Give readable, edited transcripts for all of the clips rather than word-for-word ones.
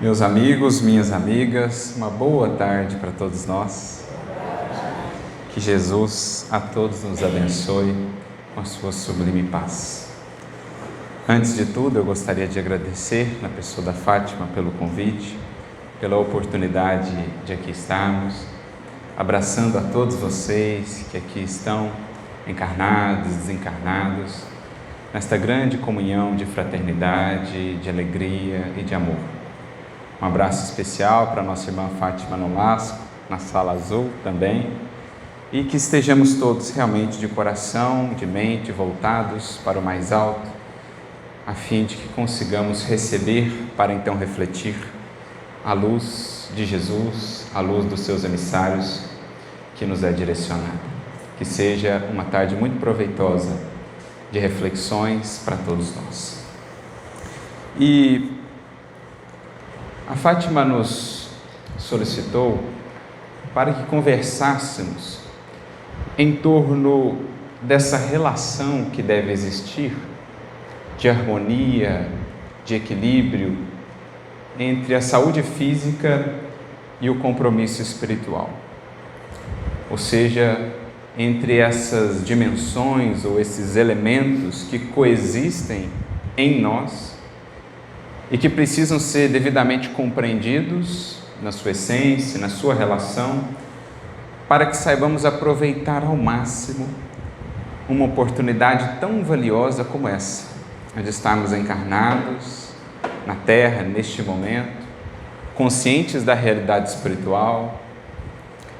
Meus amigos, minhas amigas, uma boa tarde para todos nós. Que Jesus a todos nos abençoe com a sua sublime paz. Antes de tudo, eu gostaria de agradecer, na pessoa da Fátima, pelo convite, pela oportunidade de aqui estarmos, abraçando a todos vocês que aqui estão, encarnados, desencarnados, nesta grande comunhão de fraternidade, de alegria e de amor. Um abraço especial para a nossa irmã Fátima Nolasco, na sala azul também, e que estejamos todos realmente de coração, de mente voltados para o mais alto, a fim de que consigamos receber para então refletir a luz de Jesus, a luz dos seus emissários que nos é direcionada. Que seja uma tarde muito proveitosa de reflexões para todos nós. E a Fátima nos solicitou para que conversássemos em torno dessa relação que deve existir de harmonia, de equilíbrio entre a saúde física e o compromisso espiritual. Ou seja, entre essas dimensões ou esses elementos que coexistem em nós e que precisam ser devidamente compreendidos na sua essência, na sua relação, para que saibamos aproveitar ao máximo uma oportunidade tão valiosa como essa, de estarmos encarnados na Terra, neste momento, conscientes da realidade espiritual,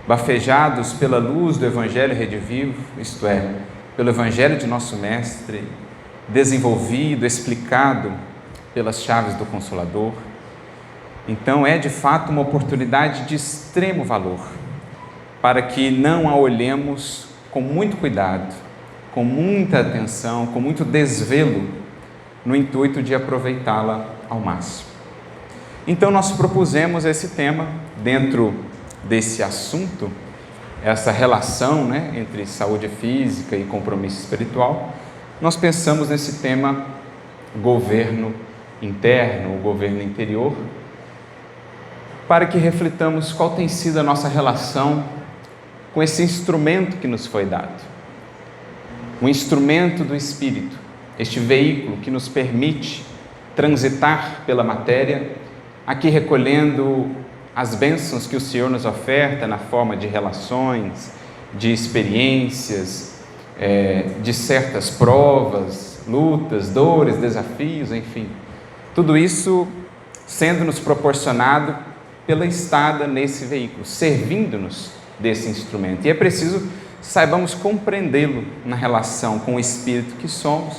bafejados pela luz do Evangelho redivivo, isto é, pelo Evangelho de nosso Mestre, desenvolvido, explicado pelas chaves do Consolador. Então é de fato uma oportunidade de extremo valor, para que não a olhemos com muito cuidado, com muita atenção, com muito desvelo, no intuito de aproveitá-la ao máximo. Então nós propusemos esse tema dentro desse assunto, essa relação, entre saúde física e compromisso espiritual. Nós pensamos nesse tema governo interno, o governo interior, para que reflitamos qual tem sido a nossa relação com esse instrumento que nos foi dado, o instrumento do Espírito, este veículo que nos permite transitar pela matéria, aqui recolhendo as bênçãos que o Senhor nos oferta na forma de relações, de experiências, de certas provas, lutas, dores, desafios, enfim. Tudo isso sendo-nos proporcionado pela estada nesse veículo, servindo-nos desse instrumento. E é preciso saibamos compreendê-lo na relação com o Espírito que somos,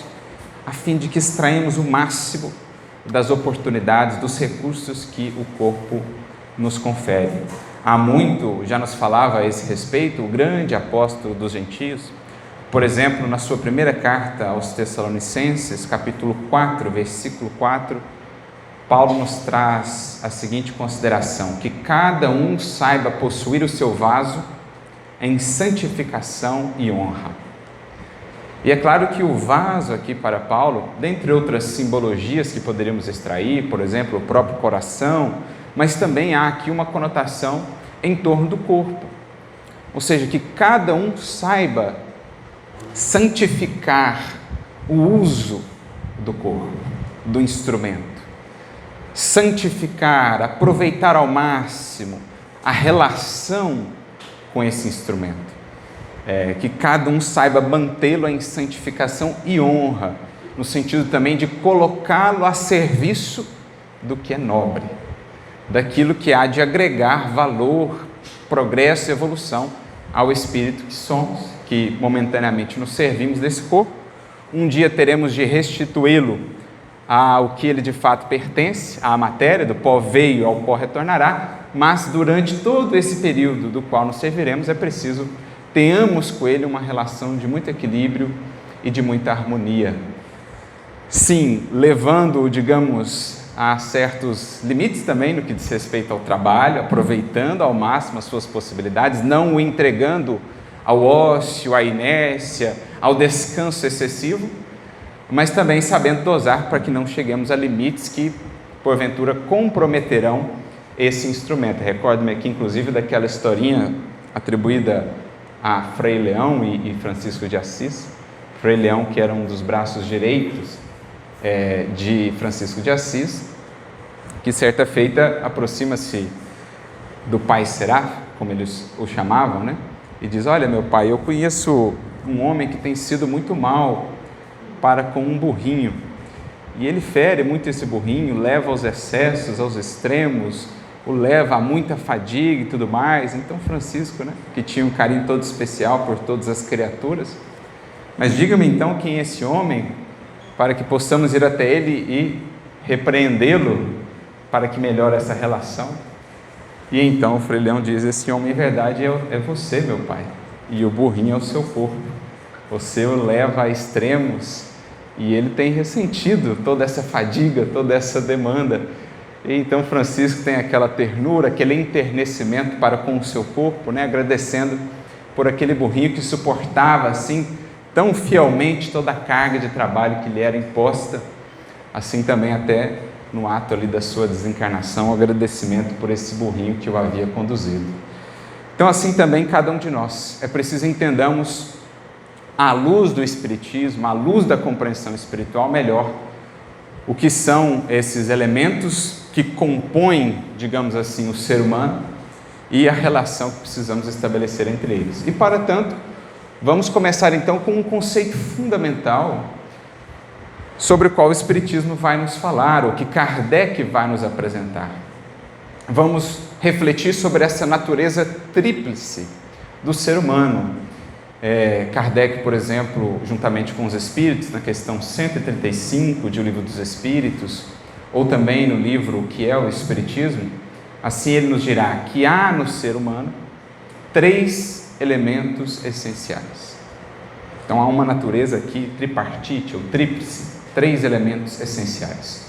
a fim de que extraímos o máximo das oportunidades, dos recursos que o corpo nos confere. Há muito já nos falava a esse respeito o grande apóstolo dos gentios. Por exemplo, na sua primeira carta aos Tessalonicenses, capítulo 4, versículo 4, Paulo nos traz a seguinte consideração: que cada um saiba possuir o seu vaso em santificação e honra. E é claro que o vaso aqui para Paulo, dentre outras simbologias que poderíamos extrair, por exemplo, o próprio coração, mas também há aqui uma conotação em torno do corpo. Ou seja, que cada um saiba santificar o uso do corpo, do instrumento. Santificar, aproveitar ao máximo a relação com esse instrumento. Que cada um saiba mantê-lo em santificação e honra, no sentido também de colocá-lo a serviço do que é nobre, daquilo que há de agregar valor, progresso e evolução ao espírito que somos, que momentaneamente nos servimos desse corpo. Um dia teremos de restituí-lo ao que ele de fato pertence, à matéria, do pó veio, ao pó retornará, mas durante todo esse período do qual nos serviremos é preciso tenhamos com ele uma relação de muito equilíbrio e de muita harmonia. Sim, levando-o, digamos, a certos limites também no que diz respeito ao trabalho, aproveitando ao máximo as suas possibilidades, não o entregando ao ócio, à inércia, ao descanso excessivo, mas também sabendo dosar para que não cheguemos a limites que porventura comprometerão esse instrumento. Recordo-me aqui, inclusive, daquela historinha atribuída a Frei Leão e Francisco de Assis. Frei Leão, que era um dos braços direitos de Francisco de Assis, que certa feita aproxima-se do pai Seráfico, como eles o chamavam, né? E diz: olha, meu pai, eu conheço um homem que tem sido muito mal para com um burrinho, e ele fere muito esse burrinho, leva aos excessos, aos extremos, o leva a muita fadiga e tudo mais. Então Francisco, né, que tinha um carinho todo especial por todas as criaturas: mas diga-me então quem é esse homem, para que possamos ir até ele e repreendê-lo, para que melhore essa relação. E então o Frei Leão diz: esse homem em verdade é você, meu pai, e o burrinho é o seu corpo. Você o leva a extremos e ele tem ressentido toda essa fadiga, toda essa demanda. E então Francisco tem aquela ternura, aquele enternecimento para com o seu corpo, né? Agradecendo por aquele burrinho que suportava assim tão fielmente toda a carga de trabalho que lhe era imposta. Assim também até no ato ali da sua desencarnação, o agradecimento por esse burrinho que o havia conduzido. Então assim também cada um de nós, é preciso entendamos à luz do Espiritismo, à luz da compreensão espiritual melhor, o que são esses elementos que compõem, digamos assim, o ser humano e a relação que precisamos estabelecer entre eles. E para tanto, vamos começar então com um conceito fundamental sobre o qual o Espiritismo vai nos falar, ou que Kardec vai nos apresentar. Vamos refletir sobre essa natureza tríplice do ser humano. Kardec, por exemplo, juntamente com os Espíritos, na questão 135 de O Livro dos Espíritos, ou também no livro O que é o Espiritismo, assim ele nos dirá que há no ser humano 3 elementos essenciais. Então há uma natureza aqui tripartite ou tríplice, 3 elementos essenciais.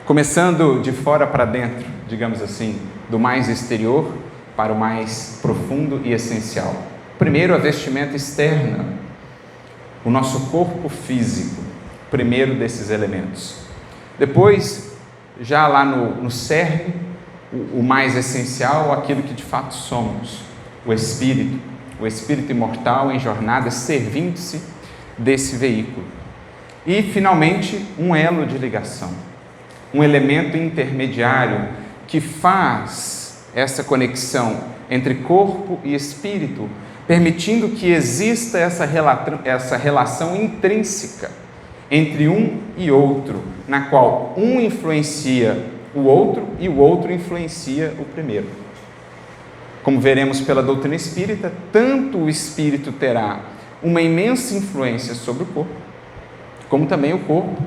Começando de fora para dentro, digamos assim, do mais exterior para o mais profundo e essencial. Primeiro, a vestimenta externa, o nosso corpo físico, primeiro desses elementos. Depois, já lá no cerne, o mais essencial, aquilo que de fato somos, o espírito imortal em jornada, servindo-se desse veículo. E, finalmente, um elo de ligação, um elemento intermediário que faz essa conexão entre corpo e espírito, permitindo que exista essa relação intrínseca entre um e outro, na qual um influencia o outro e o outro influencia o primeiro. Como veremos pela doutrina espírita, tanto o espírito terá uma imensa influência sobre o corpo, como também o corpo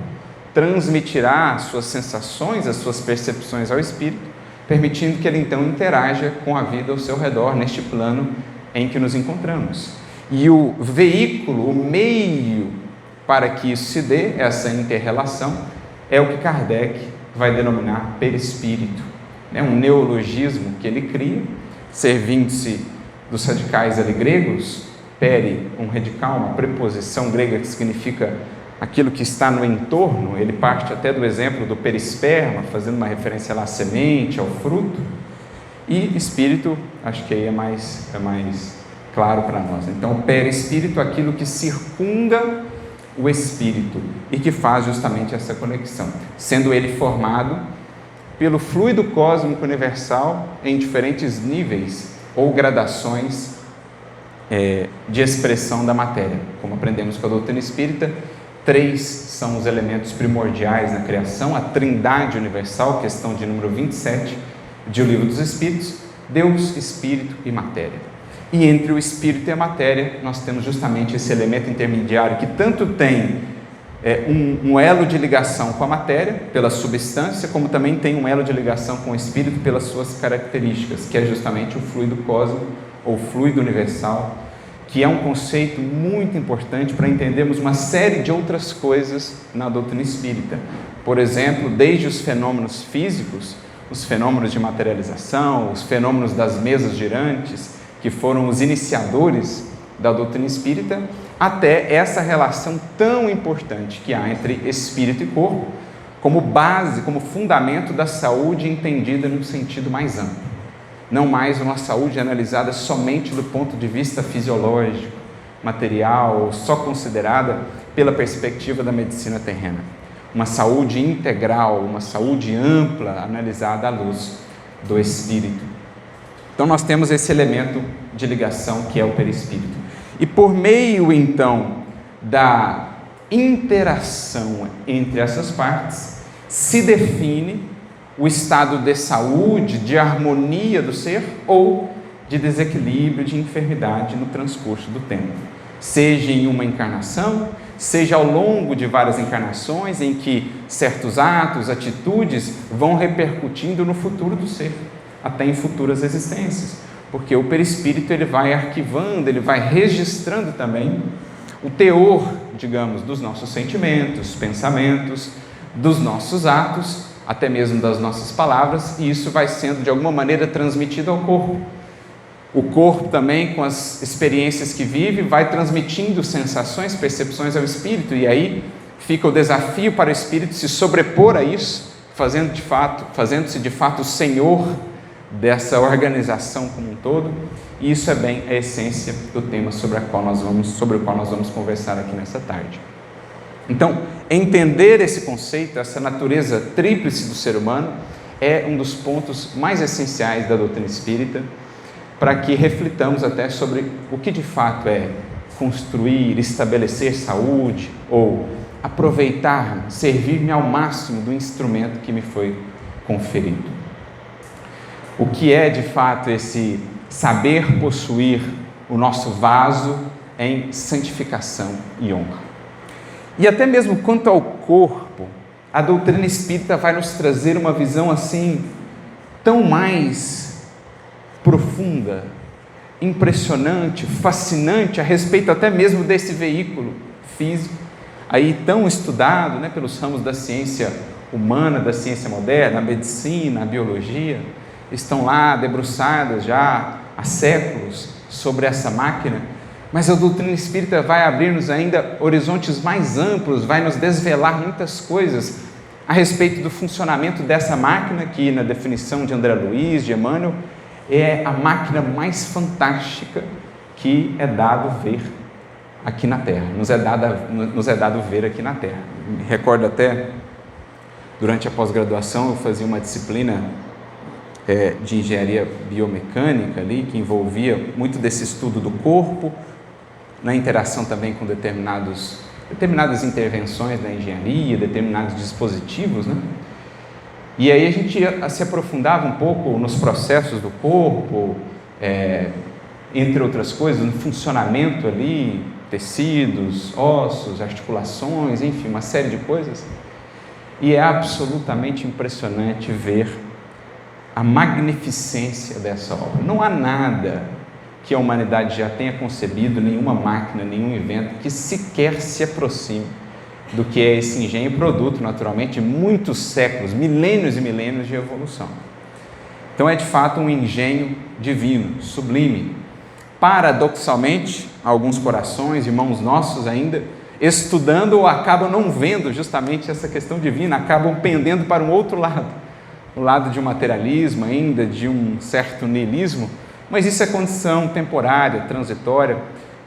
transmitirá as suas sensações, as suas percepções ao espírito, permitindo que ele então interaja com a vida ao seu redor, neste plano em que nos encontramos. E o veículo, o meio para que isso se dê, essa inter-relação, é o que Kardec vai denominar perispírito. É um neologismo que ele cria, servindo-se dos radicais ali gregos, peri, um radical, uma preposição grega que significa aquilo que está no entorno. Ele parte até do exemplo do perisperma, fazendo uma referência lá à semente, ao fruto. E espírito, acho que aí é mais claro para nós. Então, o perispírito, aquilo que circunda o espírito e que faz justamente essa conexão, sendo ele formado pelo fluido cósmico universal em diferentes níveis ou gradações de expressão da matéria. Como aprendemos com a doutrina espírita, 3 são os elementos primordiais na criação: a trindade universal, questão de número 27 de O Livro dos Espíritos, Deus, Espírito e Matéria. E entre o Espírito e a matéria, nós temos justamente esse elemento intermediário que tanto tem um elo de ligação com a matéria, pela substância, como também tem um elo de ligação com o Espírito pelas suas características, que é justamente o fluido cósmico ou fluido universal, que é um conceito muito importante para entendermos uma série de outras coisas na doutrina espírita. Por exemplo, desde os fenômenos físicos, os fenômenos de materialização, os fenômenos das mesas girantes, que foram os iniciadores da doutrina espírita, até essa relação tão importante que há entre espírito e corpo, como base, como fundamento da saúde entendida num sentido mais amplo. Não mais uma saúde analisada somente do ponto de vista fisiológico, material, ou só considerada pela perspectiva da medicina terrena. Uma saúde integral, uma saúde ampla, analisada à luz do Espírito. Então nós temos esse elemento de ligação que é o perispírito. E por meio então da interação entre essas partes, se define o estado de saúde, de harmonia do ser ou de desequilíbrio, de enfermidade no transcurso do tempo. Seja em uma encarnação, seja ao longo de várias encarnações em que certos atos, atitudes vão repercutindo no futuro do ser, até em futuras existências, porque o perispírito ele vai arquivando, ele vai registrando também o teor, digamos, dos nossos sentimentos, pensamentos, dos nossos atos, até mesmo das nossas palavras, e isso vai sendo de alguma maneira transmitido ao corpo. O corpo também, com as experiências que vive, vai transmitindo sensações, percepções ao espírito, e aí fica o desafio para o espírito se sobrepor a isso, fazendo-se de fato o senhor dessa organização como um todo, e isso é bem a essência do tema sobre o qual nós vamos conversar aqui nessa tarde. Então, entender esse conceito, essa natureza tríplice do ser humano, é um dos pontos mais essenciais da doutrina espírita, para que reflitamos até sobre o que de fato é construir, estabelecer saúde, ou aproveitar, servir-me ao máximo do instrumento que me foi conferido. O que é de fato esse saber possuir o nosso vaso em santificação e honra. E até mesmo quanto ao corpo, a doutrina espírita vai nos trazer uma visão assim, tão mais profunda, impressionante, fascinante, a respeito até mesmo desse veículo físico, aí tão estudado, né, pelos ramos da ciência humana, da ciência moderna, a medicina, a biologia, estão lá debruçadas já há séculos sobre essa máquina, mas a doutrina espírita vai abrir-nos ainda horizontes mais amplos, vai nos desvelar muitas coisas a respeito do funcionamento dessa máquina, que na definição de André Luiz, de Emmanuel, é a máquina mais fantástica que é dado ver aqui na Terra, nos é dado ver aqui na Terra. Me recordo até, durante a pós-graduação, eu fazia uma disciplina de engenharia biomecânica ali, que envolvia muito desse estudo do corpo, na interação também com determinadas intervenções da engenharia, determinados dispositivos, né? E aí a gente se aprofundava um pouco nos processos do corpo, entre outras coisas, no funcionamento ali, tecidos, ossos, articulações, enfim, uma série de coisas. E é absolutamente impressionante ver a magnificência dessa obra. Não há nada que a humanidade já tenha concebido, nenhuma máquina, nenhum invento, que sequer se aproxime do que é esse engenho, produto, naturalmente, de muitos séculos, milênios e milênios de evolução. Então é de fato um engenho divino, sublime. Paradoxalmente, alguns corações, irmãos nossos ainda, estudando ou acabam não vendo justamente essa questão divina, acabam pendendo para um outro lado, o lado de um materialismo ainda, de um certo niilismo, mas isso é condição temporária, transitória,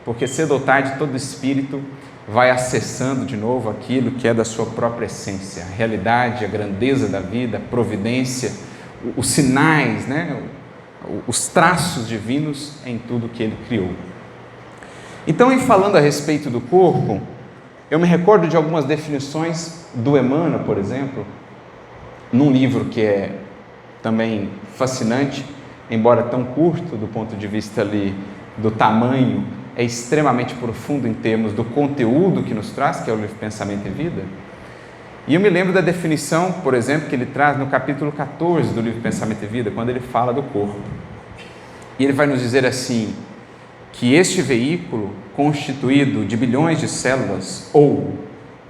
porque cedo ou tarde todo espírito vai acessando de novo aquilo que é da sua própria essência, a realidade, a grandeza da vida, a providência, os sinais, né? Os traços divinos em tudo que ele criou. Então, em falando a respeito do corpo, eu me recordo de algumas definições do Emmanuel, por exemplo, num livro que é também fascinante, embora tão curto do ponto de vista ali do tamanho, é extremamente profundo em termos do conteúdo que nos traz, que é o livro Pensamento e Vida. E eu me lembro da definição, por exemplo, que ele traz no capítulo 14 do livro Pensamento e Vida, quando ele fala do corpo. E ele vai nos dizer assim, que este veículo, constituído de bilhões de células ou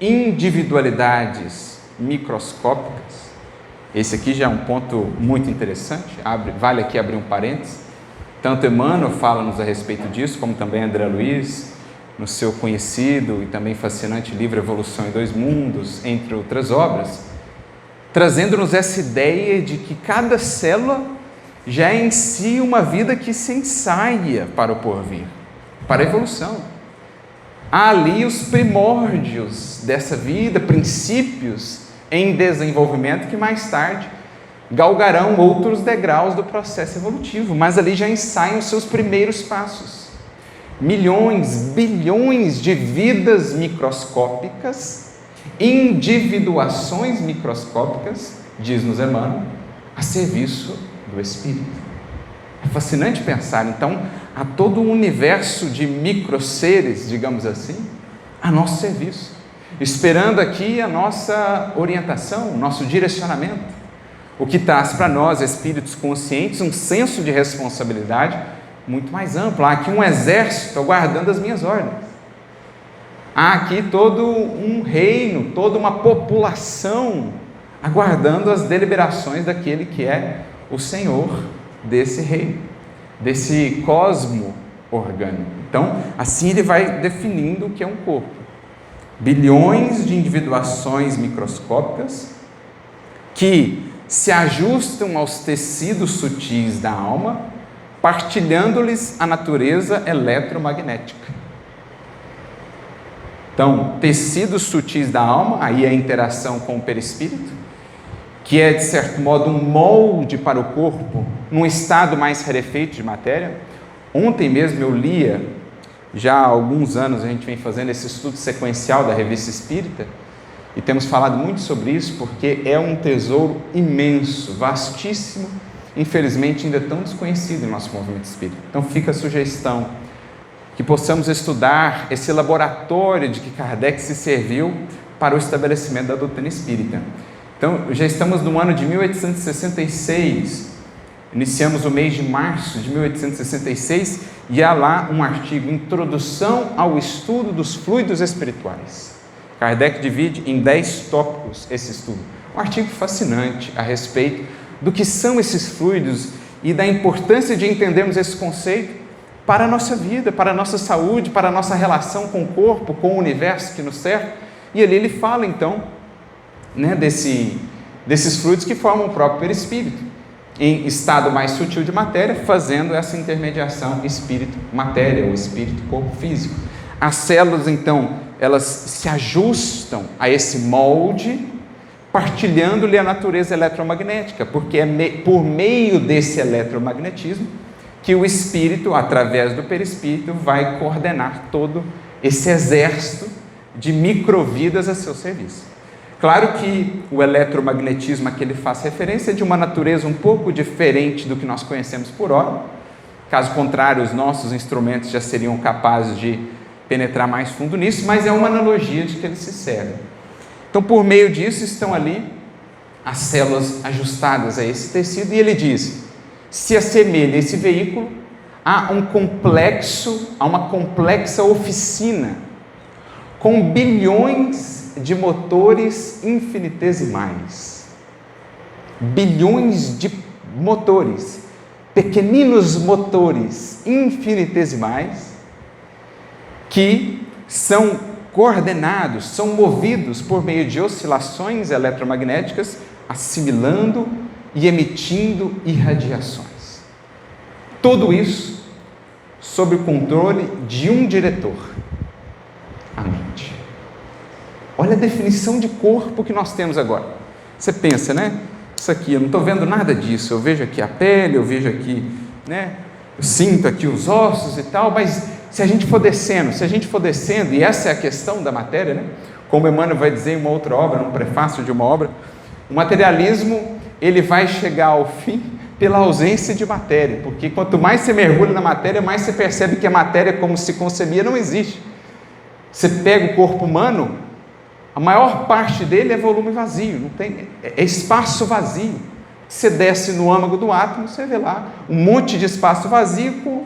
individualidades microscópicas, esse aqui já é um ponto muito interessante, vale aqui abrir um parênteses. Tanto Emmanuel fala-nos a respeito disso, como também André Luiz, no seu conhecido e também fascinante livro Evolução em Dois Mundos, entre outras obras, trazendo-nos essa ideia de que cada célula já é em si uma vida que se ensaia para o porvir, para a evolução. Há ali os primórdios dessa vida, princípios em desenvolvimento que mais tarde galgarão outros degraus do processo evolutivo, mas ali já ensaiam seus primeiros passos. Milhões, bilhões de vidas microscópicas, individuações microscópicas, diz-nos Emmanuel, a serviço do Espírito. É fascinante pensar, então, a todo um universo de microseres, digamos assim, a nosso serviço, esperando aqui a nossa orientação, o nosso direcionamento, o que traz para nós, espíritos conscientes, um senso de responsabilidade muito mais amplo. Há aqui um exército aguardando as minhas ordens. Há aqui todo um reino, toda uma população aguardando as deliberações daquele que é o Senhor desse reino, desse cosmo orgânico. Então, assim ele vai definindo o que é um corpo. Bilhões de individuações microscópicas que se ajustam aos tecidos sutis da alma, partilhando-lhes a natureza eletromagnética. Então, tecidos sutis da alma, aí a interação com o perispírito, que é, de certo modo, um molde para o corpo, num estado mais rarefeito de matéria. Ontem mesmo eu lia, já há alguns anos a gente vem fazendo esse estudo sequencial da Revista Espírita, e temos falado muito sobre isso, porque é um tesouro imenso, vastíssimo, infelizmente ainda tão desconhecido no nosso movimento espírita. Então fica a sugestão que possamos estudar esse laboratório de que Kardec se serviu para o estabelecimento da doutrina espírita. Então, já estamos no ano de 1866, iniciamos o mês de março de 1866, e há lá um artigo, Introdução ao Estudo dos Fluidos Espirituais. Kardec divide em 10 tópicos esse estudo. Um artigo fascinante a respeito do que são esses fluidos e da importância de entendermos esse conceito para a nossa vida, para a nossa saúde, para a nossa relação com o corpo, com o universo que nos cerca. E ali ele fala, então, desses fluidos que formam o próprio perispírito, em estado mais sutil de matéria, fazendo essa intermediação espírito-matéria, ou espírito-corpo físico. As células, então, elas se ajustam a esse molde, partilhando-lhe a natureza eletromagnética, porque é por meio desse eletromagnetismo que o espírito, através do perispírito, vai coordenar todo esse exército de microvidas a seu serviço. Claro que o eletromagnetismo a que ele faz referência é de uma natureza um pouco diferente do que nós conhecemos por ora. Caso contrário, os nossos instrumentos já seriam capazes de penetrar mais fundo nisso, mas é uma analogia de que ele se serve. Então, por meio disso, estão ali as células ajustadas a esse tecido, e ele diz: se assemelha esse veículo a uma complexa oficina com bilhões de motores infinitesimais. Bilhões de motores, pequeninos motores infinitesimais, que são coordenados, são movidos por meio de oscilações eletromagnéticas, assimilando e emitindo irradiações. Tudo isso sob o controle de um diretor, a mente. Olha a definição de corpo que nós temos agora. Você pensa, né? Isso aqui, eu não estou vendo nada disso. Eu vejo aqui a pele, eu vejo aqui, né? Eu sinto aqui os ossos e tal, mas se a gente for descendo, e essa é a questão da matéria, né? Como Emmanuel vai dizer em uma outra obra, num prefácio de uma obra, o materialismo, ele vai chegar ao fim pela ausência de matéria, porque quanto mais você mergulha na matéria, mais você percebe que a matéria, como se concebia, não existe. Você pega o corpo humano, a maior parte dele é volume vazio, não tem, é espaço vazio. Você desce no âmago do átomo, você vê lá um monte de espaço vazio com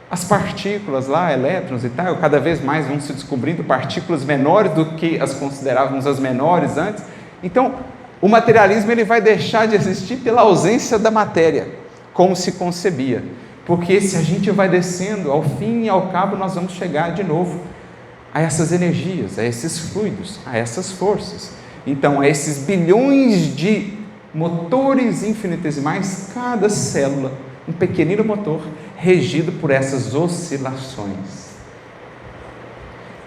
as partículas lá, elétrons e tal. Cada vez mais vão se descobrindo partículas menores do que as considerávamos as menores antes. Então, o materialismo ele vai deixar de existir pela ausência da matéria, como se concebia. Porque se a gente vai descendo, ao fim e ao cabo, nós vamos chegar de novo a essas energias, a esses fluidos, a essas forças. então a esses bilhões de motores infinitesimais, cada célula, um pequenino motor, regido por essas oscilações.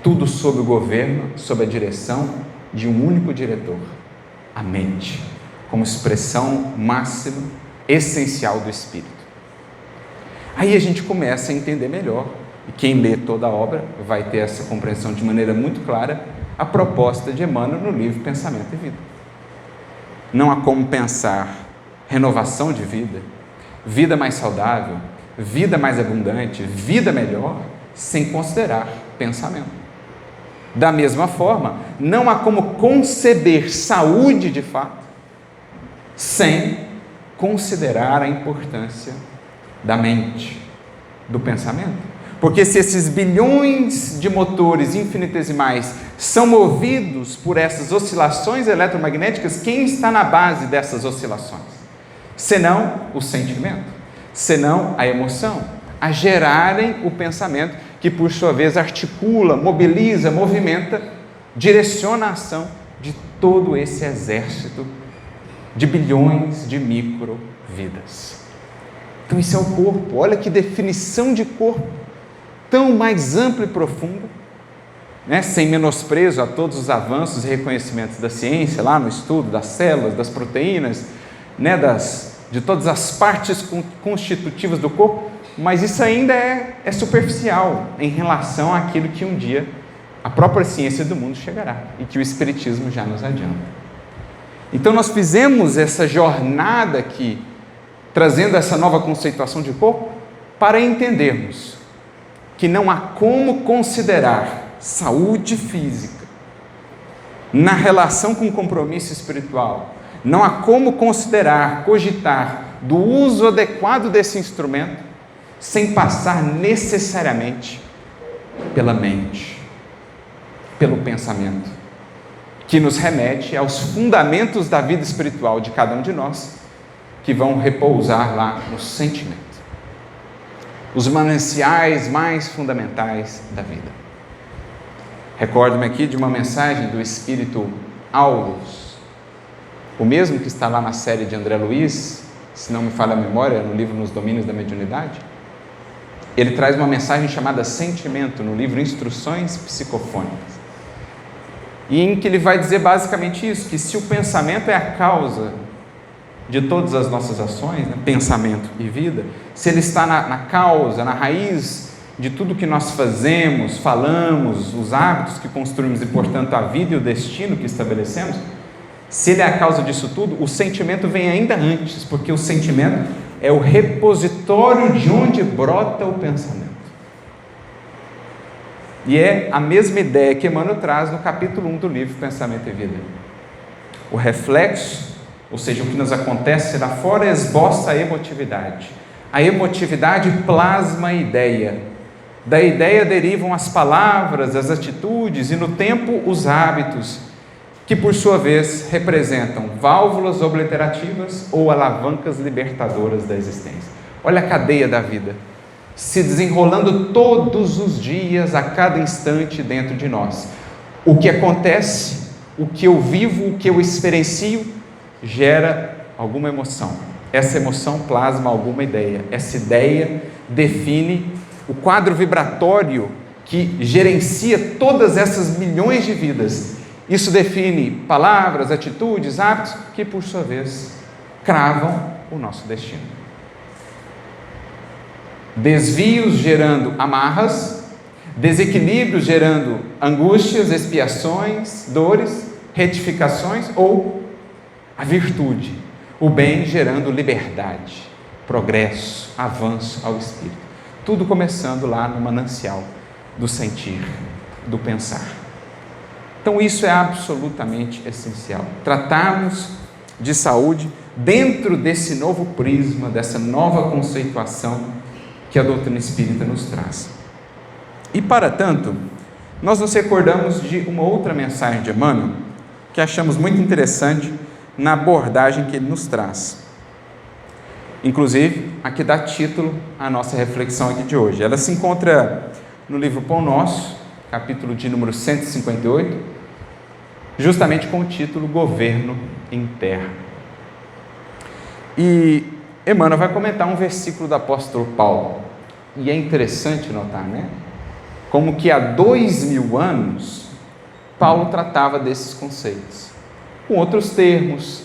Tudo sob o governo, sob a direção de um único diretor, a mente, como expressão máxima, essencial do Espírito. Aí a gente começa a entender melhor, e quem lê toda a obra vai ter essa compreensão de maneira muito clara, a proposta de Emmanuel no livro Pensamento e Vida. Não há como pensar renovação de vida, vida mais saudável, vida mais abundante, vida melhor, sem considerar pensamento. Da mesma forma, não há como conceber saúde de fato, sem considerar a importância da mente, do pensamento. Porque se esses bilhões de motores infinitesimais são movidos por essas oscilações eletromagnéticas, quem está na base dessas oscilações? Senão o sentimento, senão a emoção, a gerarem o pensamento, que por sua vez articula, mobiliza, movimenta, direciona a ação de todo esse exército de bilhões de micro-vidas. Então isso é o corpo. Olha que definição de corpo tão mais ampla e profunda, né? Sem menosprezo a todos os avanços e reconhecimentos da ciência, lá no estudo das células, das proteínas, né? De todas as partes constitutivas do corpo, mas isso ainda é superficial em relação àquilo que um dia a própria ciência do mundo chegará e que o Espiritismo já nos adianta. Então nós fizemos essa jornada aqui, trazendo essa nova conceituação de corpo, para entendermos que não há como considerar saúde física na relação com o compromisso espiritual, não há como considerar, cogitar do uso adequado desse instrumento sem passar necessariamente pela mente, pelo pensamento, que nos remete aos fundamentos da vida espiritual de cada um de nós, que vão repousar lá no sentimento. Os mananciais mais fundamentais da vida. Recordo-me aqui de uma mensagem do Espírito Aulus, o mesmo que está lá na série de André Luiz, se não me falha a memória, no livro Nos Domínios da Mediunidade. Ele traz uma mensagem chamada Sentimento, no livro Instruções Psicofônicas, e em que ele vai dizer basicamente isso, que se o pensamento é a causa de todas as nossas ações, né, pensamento e vida, se ele está na causa, na raiz de tudo que nós fazemos, falamos, os hábitos que construímos e, portanto, a vida e o destino que estabelecemos, se ele é a causa disso tudo, o sentimento vem ainda antes, porque o sentimento é o repositório de onde brota o pensamento. E é a mesma ideia que Emmanuel traz no capítulo 1 do livro Pensamento e Vida. O reflexo, ou seja, o que nos acontece lá fora, esboça a emotividade. A emotividade plasma a ideia. Da ideia derivam as palavras, as atitudes e, no tempo, os hábitos, que por sua vez representam válvulas obliterativas ou alavancas libertadoras da existência. Olha a cadeia da vida, se desenrolando todos os dias, a cada instante dentro de nós. O que acontece, o que eu vivo, o que eu experiencio, gera alguma emoção. Essa emoção plasma alguma ideia. Essa ideia define o quadro vibratório que gerencia todas essas milhões de vidas. Isso define palavras, atitudes, hábitos, que por sua vez cravam o nosso destino. Desvios gerando amarras, desequilíbrios gerando angústias, expiações, dores, retificações, ou a virtude, o bem gerando liberdade, progresso, avanço ao espírito. Tudo começando lá no manancial do sentir, do pensar. Então isso é absolutamente essencial, tratarmos de saúde dentro desse novo prisma, dessa nova conceituação que a doutrina espírita nos traz. E para tanto, nós nos recordamos de uma outra mensagem de Emmanuel, que achamos muito interessante na abordagem que ele nos traz. Inclusive, aqui dá título à nossa reflexão aqui de hoje. Ela se encontra no livro Pão Nosso, capítulo de número 158, justamente com o título Governo Interno. E Emmanuel vai comentar um versículo do apóstolo Paulo, e é interessante notar, né? Como que há 2000 anos, Paulo tratava desses conceitos, com outros termos,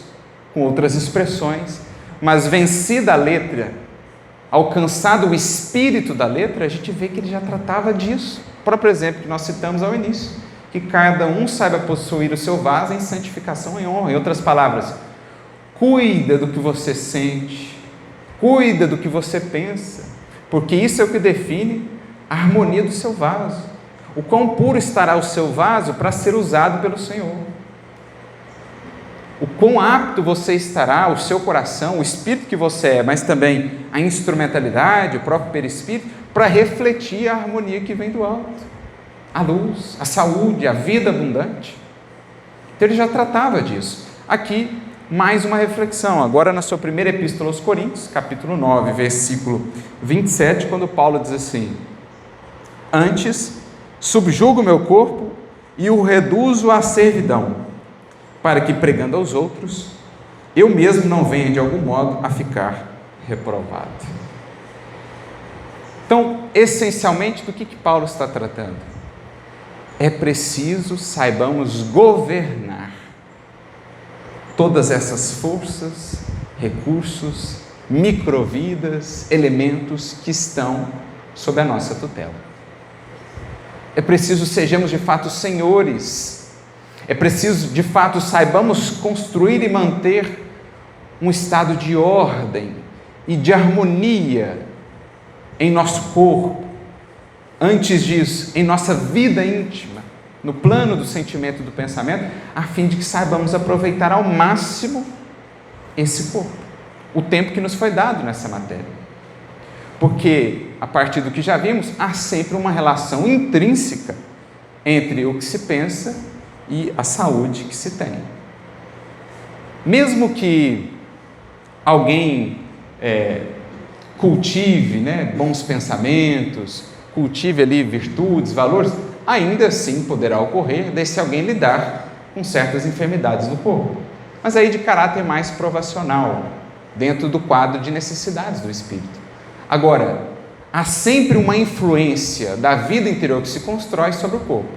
com outras expressões, mas vencida a letra, alcançado o espírito da letra, a gente vê que ele já tratava disso. O próprio exemplo que nós citamos ao início, que cada um saiba possuir o seu vaso em santificação e honra. Em outras palavras, cuida do que você sente, cuida do que você pensa, porque isso é o que define a harmonia do seu vaso. O quão puro estará o seu vaso para ser usado pelo Senhor. O quão apto você estará, o seu coração, o espírito que você é, mas também a instrumentalidade, o próprio perispírito, para refletir a harmonia que vem do alto, a luz, a saúde, a vida abundante. Então ele já tratava disso. Aqui, mais uma reflexão, agora na sua primeira epístola aos Coríntios, capítulo 9, versículo 27, quando Paulo diz assim: antes, subjugo o meu corpo e o reduzo à servidão, para que, pregando aos outros, eu mesmo não venha de algum modo a ficar reprovado. Então, essencialmente, do que Paulo está tratando? É preciso saibamos governar todas essas forças, recursos, microvidas, elementos que estão sob a nossa tutela. É preciso sejamos de fato senhores. É preciso, de fato, saibamos construir e manter um estado de ordem e de harmonia em nosso corpo. Antes disso, em nossa vida íntima, no plano do sentimento e do pensamento, a fim de que saibamos aproveitar ao máximo esse corpo, o tempo que nos foi dado nessa matéria. Porque, a partir do que já vimos, há sempre uma relação intrínseca entre o que se pensa e a saúde que se tem. Mesmo que alguém cultive, bons pensamentos, cultive ali virtudes, valores, ainda assim poderá ocorrer desse alguém lidar com certas enfermidades do corpo, mas aí de caráter mais provacional, dentro do quadro de necessidades do espírito. Agora, há sempre uma influência da vida interior que se constrói sobre o corpo.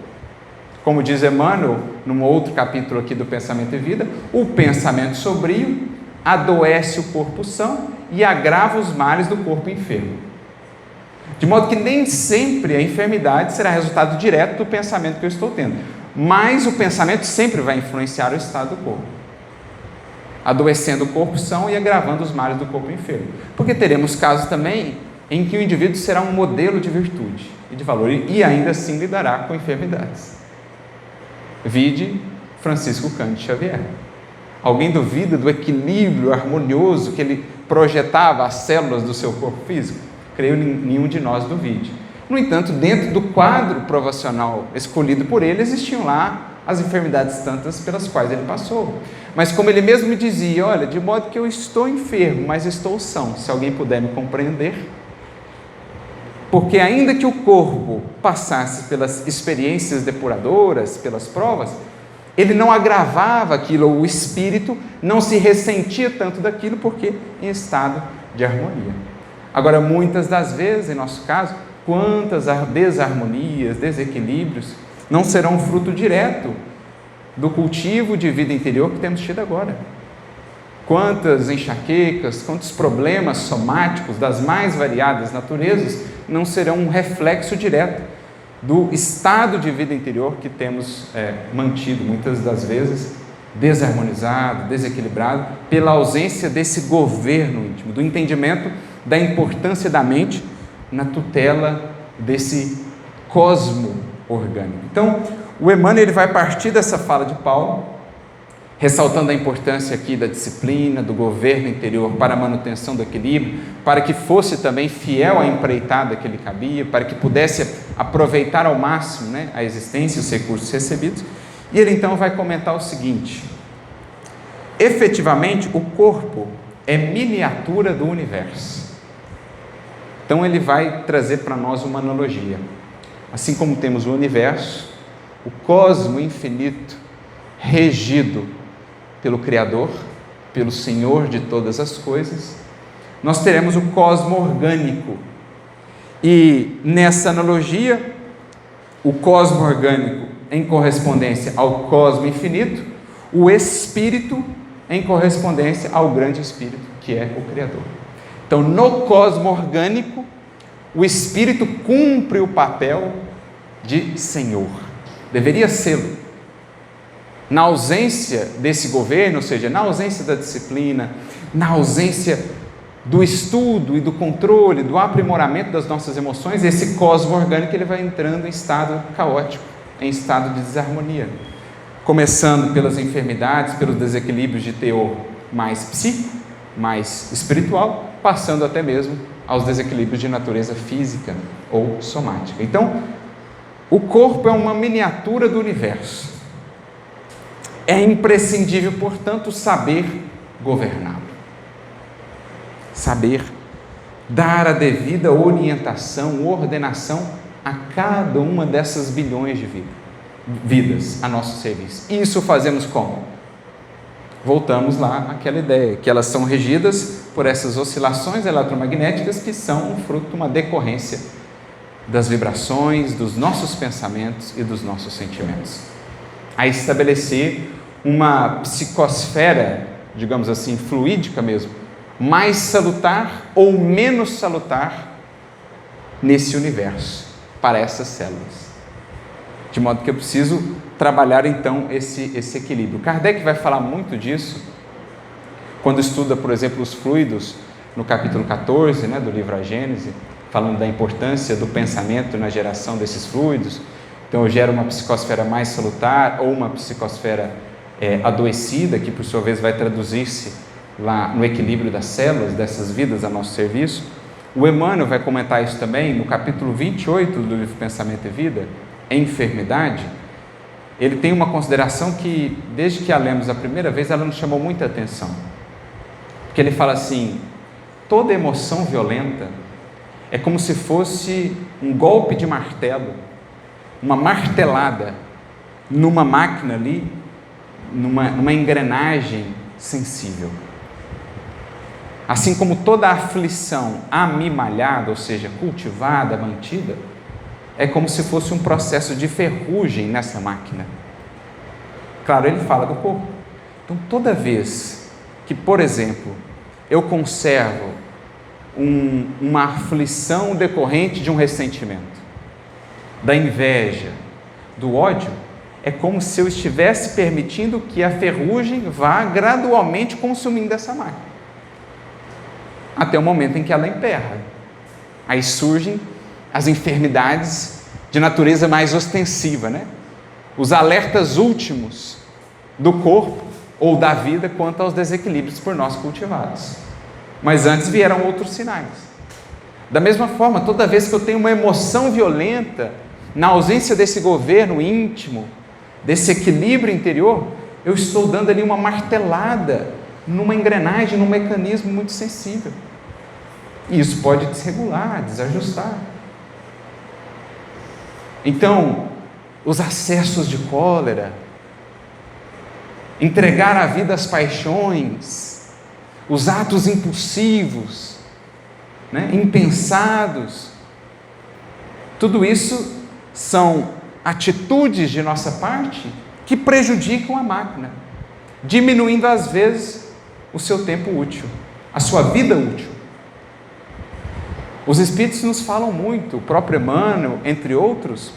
Como diz Emmanuel, num outro capítulo aqui do Pensamento e Vida, o pensamento sobrio adoece o corpo são e agrava os males do corpo enfermo. De modo que nem sempre a enfermidade será resultado direto do pensamento que eu estou tendo, mas o pensamento sempre vai influenciar o estado do corpo, adoecendo o corpo são e agravando os males do corpo enfermo. Porque teremos casos também em que o indivíduo será um modelo de virtude e de valor e ainda assim lidará com enfermidades. Vide Francisco Cândido Xavier. Alguém duvida do equilíbrio harmonioso que ele projetava às células do seu corpo físico? Creio que nenhum de nós duvide. No entanto, dentro do quadro provacional escolhido por ele, existiam lá as enfermidades tantas pelas quais ele passou. Mas como ele mesmo me dizia, olha, de modo que eu estou enfermo, mas estou são, se alguém puder me compreender. Porque ainda que o corpo passasse pelas experiências depuradoras, pelas provas, ele não agravava aquilo, o espírito não se ressentia tanto daquilo, porque em estado de harmonia. Agora, muitas das vezes, em nosso caso, quantas desarmonias, desequilíbrios não serão fruto direto do cultivo de vida interior que temos tido agora? Quantas enxaquecas, quantos problemas somáticos das mais variadas naturezas não serão um reflexo direto do estado de vida interior que temos mantido, muitas das vezes desarmonizado, desequilibrado, pela ausência desse governo íntimo, do entendimento da importância da mente na tutela desse cosmo orgânico. Então, o Emmanuel ele vai partir dessa fala de Paulo, ressaltando a importância aqui da disciplina, do governo interior para a manutenção do equilíbrio, para que fosse também fiel à empreitada que lhe cabia, para que pudesse aproveitar ao máximo a existência e os recursos recebidos. E ele então vai comentar o seguinte: efetivamente o corpo é miniatura do universo. Então ele vai trazer para nós uma analogia. Assim como temos o universo, o cosmo infinito, regido pelo Criador, pelo Senhor de todas as coisas, nós teremos o cosmo orgânico. E nessa analogia, o cosmo orgânico em correspondência ao cosmo infinito, o espírito em correspondência ao grande espírito, que é o Criador. Então, no cosmo orgânico, o espírito cumpre o papel de Senhor. Deveria sê-lo. Na ausência desse governo, ou seja, na ausência da disciplina, na ausência do estudo e do controle, do aprimoramento das nossas emoções, esse cosmo orgânico ele vai entrando em estado caótico, em estado de desarmonia. Começando pelas enfermidades, pelos desequilíbrios de teor mais psíquico, mais espiritual, passando até mesmo aos desequilíbrios de natureza física ou somática. Então, o corpo é uma miniatura do universo. É imprescindível, portanto, saber governá-lo. Saber dar a devida orientação, ordenação a cada uma dessas bilhões de vidas a nosso serviço. E isso fazemos como? Voltamos lá àquela ideia, que elas são regidas por essas oscilações eletromagnéticas que são um fruto, uma decorrência das vibrações, dos nossos pensamentos e dos nossos sentimentos. A estabelecer uma psicosfera, digamos assim, fluídica mesmo, mais salutar ou menos salutar nesse universo, para essas células. De modo que eu preciso trabalhar então esse equilíbrio. Kardec vai falar muito disso quando estuda, por exemplo, os fluidos, no capítulo 14, do livro A Gênese, falando da importância do pensamento na geração desses fluidos. Então eu gero uma psicosfera mais salutar ou uma psicosfera adoecida, que por sua vez vai traduzir-se lá no equilíbrio das células, dessas vidas a nosso serviço. O Emmanuel vai comentar isso também no capítulo 28 do livro Pensamento e Vida, Enfermidade. Ele tem uma consideração que, desde que a lemos a primeira vez, ela nos chamou muita atenção. Porque ele fala assim: toda emoção violenta é como se fosse um golpe de martelo, uma martelada numa máquina ali, numa engrenagem sensível. Assim como toda aflição amimalhada, ou seja, cultivada, mantida, é como se fosse um processo de ferrugem nessa máquina. Claro, ele fala do corpo. Então, toda vez que, por exemplo, eu conservo uma aflição decorrente de um ressentimento, da inveja, do ódio, é como se eu estivesse permitindo que a ferrugem vá gradualmente consumindo essa máquina, até o momento em que ela emperra. Aí surgem as enfermidades de natureza mais ostensiva, Os alertas últimos do corpo ou da vida quanto aos desequilíbrios por nós cultivados. Mas antes vieram outros sinais. Da mesma forma, toda vez que eu tenho uma emoção violenta, na ausência desse governo íntimo, desse equilíbrio interior, eu estou dando ali uma martelada numa engrenagem, num mecanismo muito sensível. E isso pode desregular, desajustar. Então, os acessos de cólera, entregar a vida às paixões, os atos impulsivos, impensados, tudo isso são atitudes de nossa parte que prejudicam a máquina, diminuindo às vezes o seu tempo útil, a sua vida útil. Os Espíritos nos falam muito, o próprio Emmanuel, entre outros,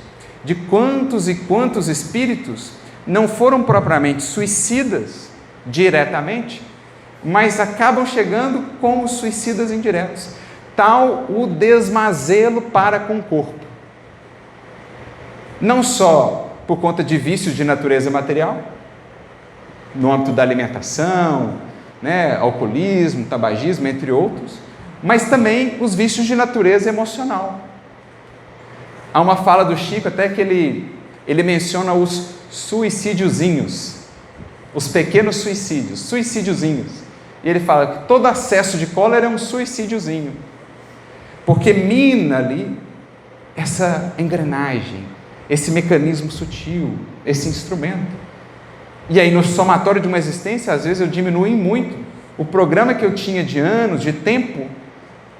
de quantos e quantos espíritos não foram propriamente suicidas diretamente, mas acabam chegando como suicidas indiretos. Tal o desmazelo para com o corpo. Não só por conta de vícios de natureza material, no âmbito da alimentação, alcoolismo, tabagismo, entre outros, mas também os vícios de natureza emocional. Há uma fala do Chico até que ele menciona os suicidiozinhos, os pequenos suicidiozinhos. E ele fala que todo acesso de cólera é um suicidiozinho, porque mina ali essa engrenagem, esse mecanismo sutil, esse instrumento. E aí, no somatório de uma existência, às vezes eu diminuo em muito o programa que eu tinha de anos, de tempo,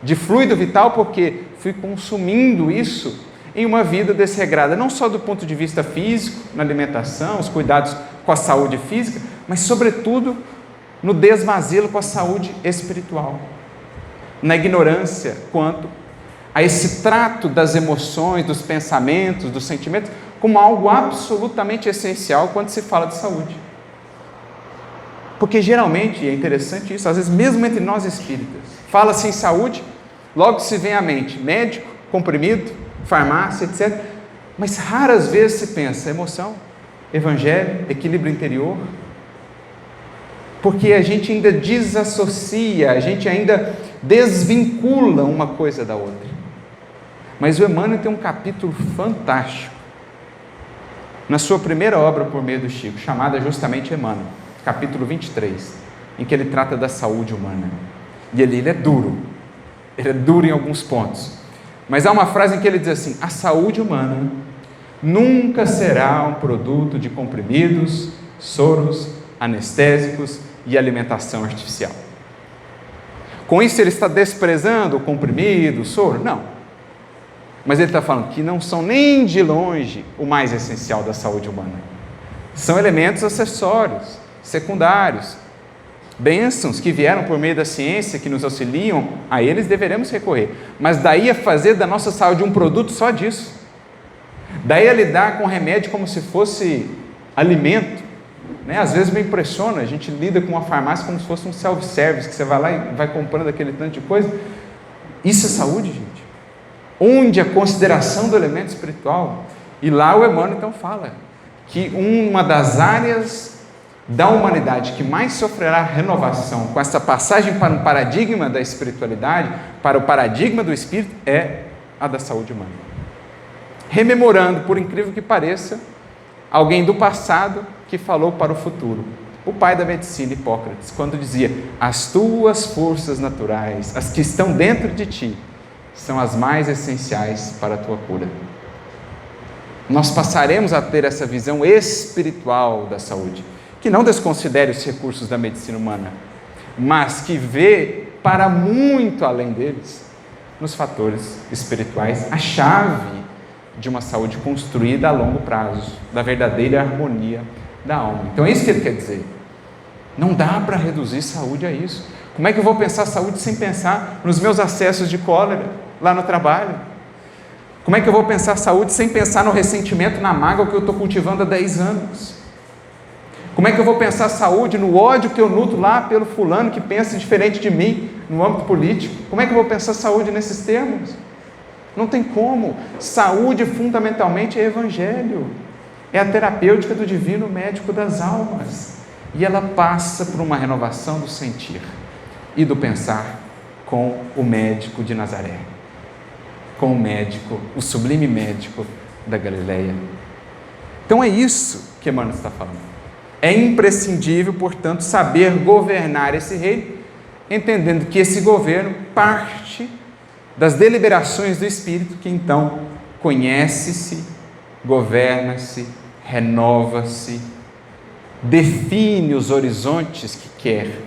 de fluido vital, porque fui consumindo isso em uma vida desregrada, não só do ponto de vista físico, na alimentação, os cuidados com a saúde física, mas sobretudo no desvazelo com a saúde espiritual, na ignorância quanto a esse trato das emoções, dos pensamentos, dos sentimentos, como algo absolutamente essencial quando se fala de saúde. Porque geralmente, é interessante isso, às vezes mesmo entre nós espíritas, fala-se em saúde, logo se vem à mente médico, comprimido, farmácia, etc. Mas raras vezes se pensa emoção, evangelho, equilíbrio interior, porque a gente ainda desassocia, a gente ainda desvincula uma coisa da outra. Mas o Emmanuel tem um capítulo fantástico na sua primeira obra por meio do Chico, chamada justamente Emmanuel, capítulo 23, em que ele trata da saúde humana. E ele é duro em alguns pontos, mas há uma frase em que ele diz assim: a saúde humana nunca será um produto de comprimidos, soros, anestésicos e alimentação artificial. Com isso ele está desprezando o comprimido, o soro? Não. Mas ele está falando que não são nem de longe o mais essencial da saúde humana. São elementos acessórios, secundários, bênçãos que vieram por meio da ciência, que nos auxiliam, a eles deveremos recorrer. Mas daí a fazer da nossa saúde um produto só disso. Daí a lidar com remédio como se fosse alimento. Às vezes me impressiona, a gente lida com uma farmácia como se fosse um self-service, que você vai lá e vai comprando aquele tanto de coisa. Isso é saúde, gente. Onde a consideração do elemento espiritual, e lá o Emmanuel então fala que uma das áreas da humanidade que mais sofrerá renovação com essa passagem para um paradigma da espiritualidade, para o paradigma do espírito, é a da saúde humana. Rememorando, por incrível que pareça, alguém do passado que falou para o futuro, o pai da medicina, Hipócrates, quando dizia: as tuas forças naturais, as que estão dentro de ti, são as mais essenciais para a tua cura. Nós passaremos a ter essa visão espiritual da saúde, que não desconsidere os recursos da medicina humana, mas que vê para muito além deles, nos fatores espirituais, a chave de uma saúde construída a longo prazo, da verdadeira harmonia da alma. Então é isso que ele quer dizer. Não dá para reduzir saúde a isso. Como é que eu vou pensar saúde sem pensar nos meus acessos de cólera lá no trabalho? Como é que eu vou pensar saúde sem pensar no ressentimento, na mágoa que eu estou cultivando há 10 anos? Como é que eu vou pensar saúde no ódio que eu nutro lá pelo fulano que pensa diferente de mim no âmbito político? Como é que eu vou pensar saúde nesses termos? Não tem como. Saúde fundamentalmente é evangelho, é a terapêutica do divino médico das almas, e ela passa por uma renovação do sentir e do pensar com o médico de Nazaré, com o médico, o sublime médico da Galileia. Então é isso que Emmanuel está falando. É imprescindível, portanto, saber governar esse reino, entendendo que esse governo parte das deliberações do Espírito, que então conhece-se, governa-se, renova-se, define os horizontes que quer,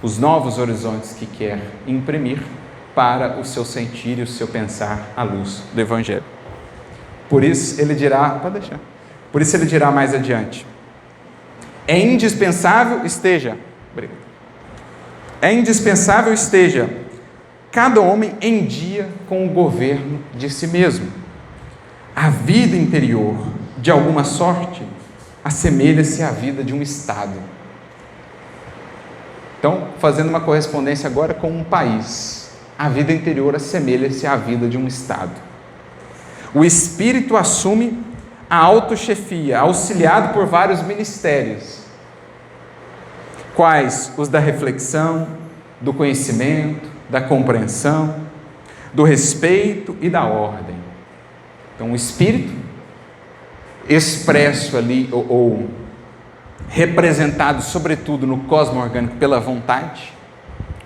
os novos horizontes que quer imprimir para o seu sentir e o seu pensar à luz do Evangelho. Por isso ele dirá, mais adiante: é indispensável esteja cada homem em dia com o governo de si mesmo. A vida interior, de alguma sorte, assemelha-se à vida de um Estado. Então, fazendo uma correspondência agora com um país, a vida interior assemelha-se à vida de um Estado. O espírito assume a autochefia, auxiliado por vários ministérios, quais os da reflexão, do conhecimento, da compreensão, do respeito e da ordem. Então, o espírito, expresso ali, ou representado sobretudo no cosmo orgânico pela vontade.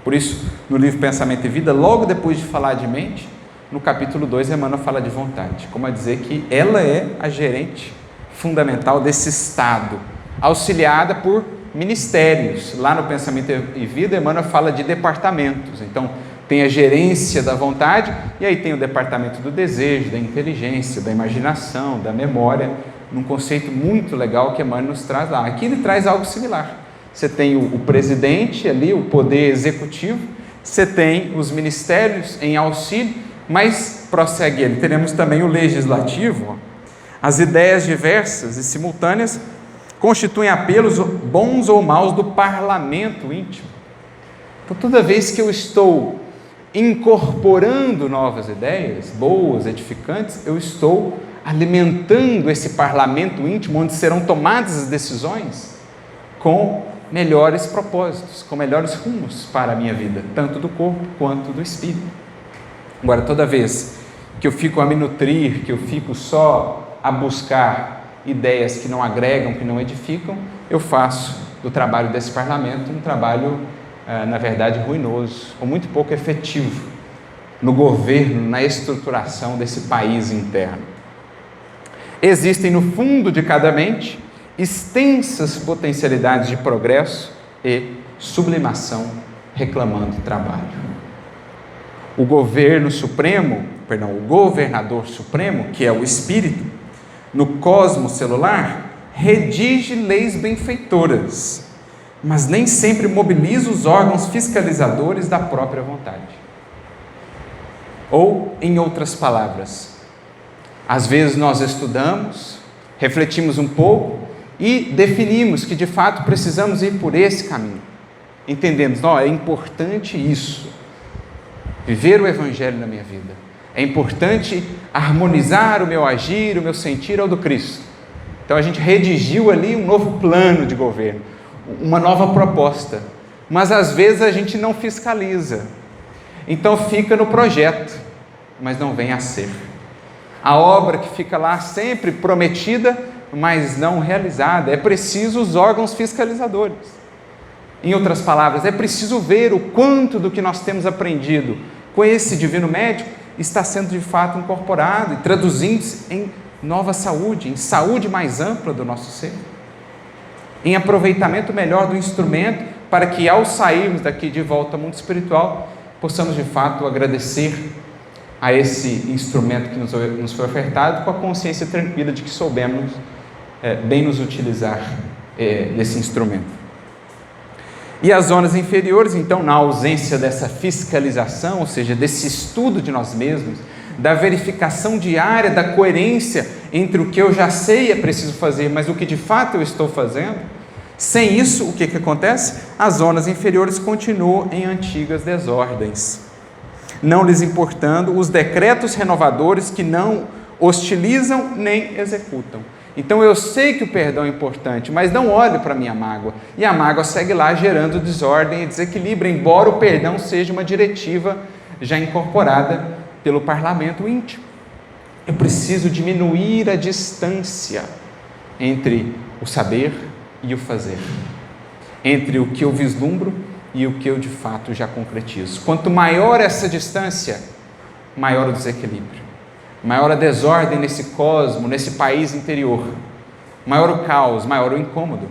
Por isso, no livro Pensamento e Vida, logo depois de falar de mente, no capítulo 2, Emmanuel fala de vontade, como a dizer que ela é a gerente fundamental desse estado auxiliada por ministérios. Lá no Pensamento e Vida, Emmanuel fala de departamentos. Então, tem a gerência da vontade, e aí tem o departamento do desejo, da inteligência, da imaginação, da memória, num conceito muito legal que Emmanuel nos traz lá. Aqui ele traz algo similar. Você tem o presidente ali, o poder executivo, você tem os ministérios em auxílio, mas prossegue ele. Teremos também o legislativo. As ideias diversas e simultâneas constituem apelos bons ou maus do parlamento íntimo. Então, toda vez que eu estou incorporando novas ideias, boas, edificantes, eu estou alimentando esse parlamento íntimo, onde serão tomadas as decisões com melhores propósitos, com melhores rumos para a minha vida, tanto do corpo quanto do espírito. Agora, toda vez que eu fico a me nutrir, que eu fico só a buscar ideias que não agregam, que não edificam, eu faço do trabalho desse parlamento um trabalho, na verdade, ruinoso, ou muito pouco efetivo no governo, na estruturação desse país interno. Existem no fundo de cada mente extensas potencialidades de progresso e sublimação reclamando trabalho. O governador supremo, que é o espírito, no cosmos celular, redige leis benfeitoras, mas nem sempre mobiliza os órgãos fiscalizadores da própria vontade. Ou, em outras palavras, às vezes nós estudamos, refletimos um pouco e definimos que de fato precisamos ir por esse caminho. Entendemos, é importante isso, viver o Evangelho na minha vida. É importante harmonizar o meu agir, o meu sentir ao do Cristo. Então a gente redigiu ali um novo plano de governo, uma nova proposta, mas às vezes a gente não fiscaliza. Então fica no projeto, mas não vem a ser. A obra que fica lá sempre prometida, mas não realizada. É preciso os órgãos fiscalizadores. Em outras palavras, é preciso ver o quanto do que nós temos aprendido com esse divino médico está sendo de fato incorporado e traduzindo-se em nova saúde, em saúde mais ampla do nosso ser, em aproveitamento melhor do instrumento, para que ao sairmos daqui de volta ao mundo espiritual, possamos de fato agradecer a esse instrumento que nos foi ofertado, com a consciência tranquila de que soubemos bem nos utilizar desse instrumento. E as zonas inferiores, então, na ausência dessa fiscalização, ou seja, desse estudo de nós mesmos, da verificação diária da coerência entre o que eu já sei é preciso fazer, mas o que de fato eu estou fazendo, sem isso, o que acontece? As zonas inferiores continuam em antigas desordens, não lhes importando os decretos renovadores que não hostilizam nem executam. Então eu sei que o perdão é importante, mas não olho para a minha mágoa, e a mágoa segue lá gerando desordem e desequilíbrio, embora o perdão seja uma diretiva já incorporada pelo parlamento íntimo. Eu preciso diminuir a distância entre o saber e o fazer, entre o que eu vislumbro e o que eu de fato já concretizo. Quanto maior essa distância, maior o desequilíbrio, maior a desordem nesse cosmo, nesse país interior, maior o caos, maior o incômodo.